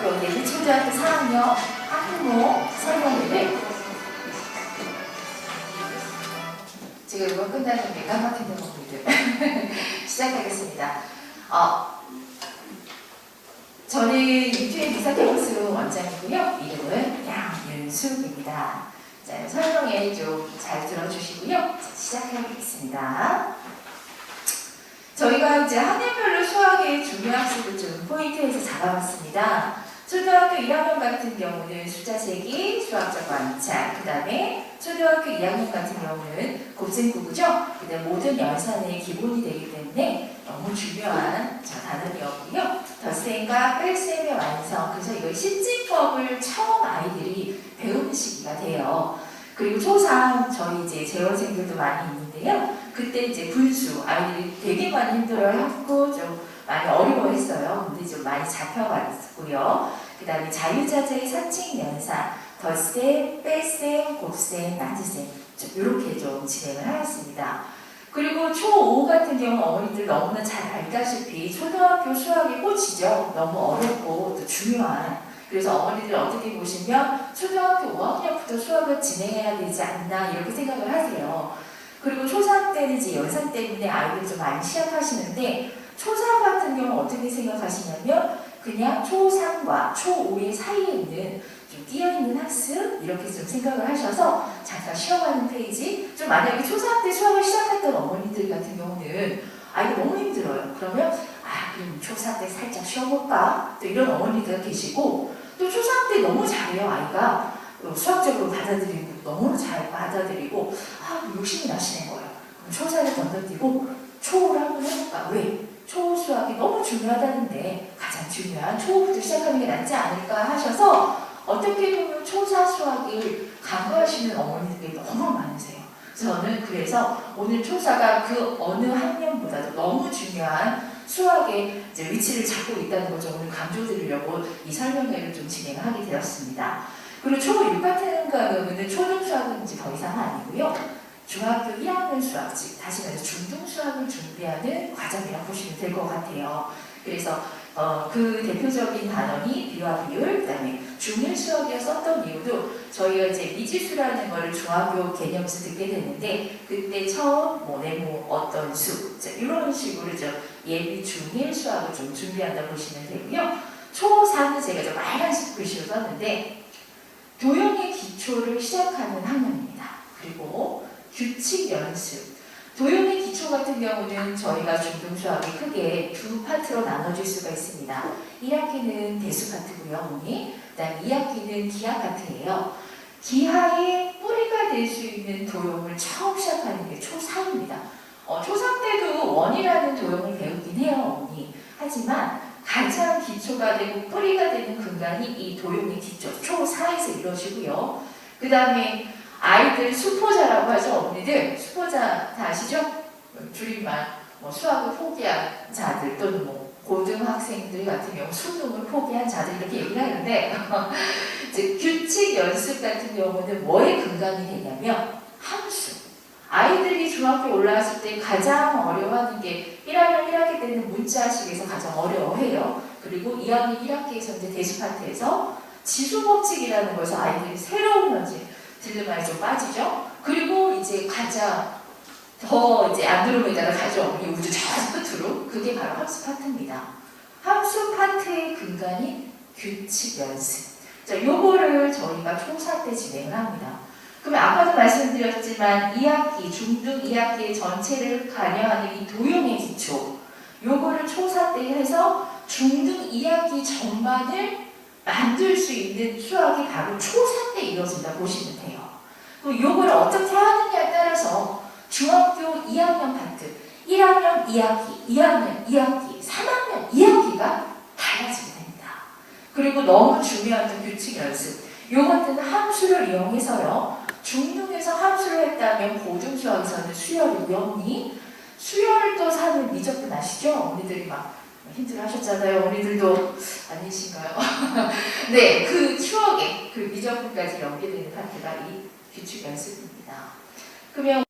초등학교 내지 초등학교 4학년 학부모 설명회를 지금 이거 끝나면 내가 막히는 겁니다. 시작하겠습니다. 저는 유튜브 미사케이스 원장이고요. 이름은 양윤숙입니다. 자, 설명회 좀 잘 들어주시고요. 시작해보겠습니다. 저희가 이제 학년별로 수학의 중요학습을 좀 포인트에서 잡아봤습니다. 초등학교 1학년 같은 경우는 숫자 세기, 수학적 관찰, 그 다음에 초등학교 2학년 같은 경우는 곱셈구구죠. 그 다음에 모든 연산의 기본이 되기 때문에 너무 중요한 단원이었고요. 덧셈과 뺄셈의 완성, 그래서 이걸 실진법을 처음 아이들이 배우는 시기가 돼요. 그리고 초3 저희 이제 재원생들도 많이 있는데요. 그때 이제 분수 아이들이 되게 많이 힘들어하고 좀 많이 어려워했어요. 근데 좀 많이 잡혀갔고요. 그 다음에 자유자재의 사칙 연산, 덧셈, 뺄셈, 곱셈, 나눗셈 이렇게 좀 진행을 하였습니다. 그리고 초5 같은 경우 어머니들 너무나 잘 알다시피 초등학교 수학의 꽃이죠. 너무 어렵고 또 중요한. 그래서 어머니들 어떻게 보시면 초등학교 5학년부터 수학을 진행해야 되지 않나 이렇게 생각을 하세요. 그리고 초3 때는 이제 연산 때문에 아이들이 좀 많이 시작하시는데 초3 같은 경우 어떻게 생각하시냐면 그냥 초3과 초5의 사이에 있는 좀 끼어있는 학습 이렇게 좀 생각을 하셔서 잠깐 쉬어가는 페이지 좀 만약에 초3 때 수학을 시작했던 어머니들 같은 경우는 아이가 너무 힘들어요. 그러면 그럼 초3 때 살짝 쉬어볼까? 또 이런 어머니들 계시고 또 초3 때 너무 잘해요. 아이가 수학적으로 받아들이고 너무 잘 받아들이고 욕심이 나시는 거예요. 그럼 초4를 건너뛰고 초5를 한번 해볼까? 왜? 초수학이 너무 중요하다는데 가장 중요한 초5부터 시작하는 게 낫지 않을까 하셔서 어떻게 보면 초4 수학을 간과하시는 어머니들이 너무 많으세요. 저는 그래서 오늘 초4가 그 어느 학년보다도 너무 중요한 수학의 이제 위치를 잡고 있다는 걸 좀 오늘 강조드리려고 이 설명회를 좀 진행하게 되었습니다. 그리고 초6 같은 경우는 초등 수학은 이제 더 이상 아니고요. 중학교 1학년 수학, 즉 다시 말해서 중등 수학을 준비하는 과정이라고 보시면 될 것 같아요. 그래서 그 대표적인 단원이 비와 비율, 그 다음에 중1 수학이어 썼던 이유도 저희가 이제 미지수라는 거를 중학교 개념에서 듣게 됐는데 그때 처음 네모 어떤 수 이런 식으로 좀 예비 중1 수학을 좀 준비한다고 보시면 되고요. 초4는 제가 좀 빨간색 글씨로 썼는데 도형의 기초를 시작하는 학년입니다. 그리고 규칙 연습. 도형의 기초 같은 경우는 저희가 중등수학이 크게 두 파트로 나눠질 수가 있습니다. 1학기는 대수 파트고요, 어머니. 그 다음 2학기는 기하 파트예요. 기하의 뿌리가 될 수 있는 도형을 처음 시작하는 게 초3입니다. 초3 때도 원이라는 도형을 배우긴 해요, 어머니. 하지만 가장 기초가 되고 뿌리가 되는 근간이 이 도형의 기초, 초4에서 이루어지고요. 그 다음에 아이들 수포자라고 하죠. 어머니들 수포자 다 아시죠? 줄임말 수학을 포기한 자들 또는 고등학생들 같은 경우 수능을 포기한 자들 이렇게 얘기를 하는데 이제 규칙 연습 같은 경우는 뭐에 근간이 되냐면 함수. 아이들이 중학교 올라왔을 때 가장 어려워하는 게 1학년 1학기 때는 문자식에서 가장 어려워해요. 그리고 2학년 1학기에서 이제 대수 파트에서 지수법칙이라는 것에서 아이들이 새로운 문제 딜레마에 좀 빠지죠. 그리고 이제 가장 더 이제 안드로메다가 가죠. 이 우주 전 끝으로 그게 바로 함수 파트입니다. 함수 파트의 근간이 규칙 연습. 자, 요거를 저희가 초4 때 진행을 합니다. 그러면 아까도 말씀드렸지만 2학기, 중등 2학기의 전체를 관여하는 이 도형의 기초 요거를 초4 때 해서 중등 2학기 전반을 만들 수 있는 수학이 바로 초4 때 이루어진다 보시면 돼요. 그럼 요걸 어떻게 하느냐에 따라서 중학교 2학년 파트, 1학년 2학기, 2학년 2학기, 3학년 2학기가 달라지게 됩니다. 그리고 너무 중요한 규칙 연습. 요것들은 함수를 이용해서요. 중등에서 함수를 했다면 고등수학에서는 수열이고요. 수열을 또 사는 미적분 아시죠? 어머니들이 막 힘들어하셨잖아요. 어머니들도 아니신가요? 네, 그 추억에 그 미적분까지 연계되는 파트가 이 규칙 연습입니다. 그러면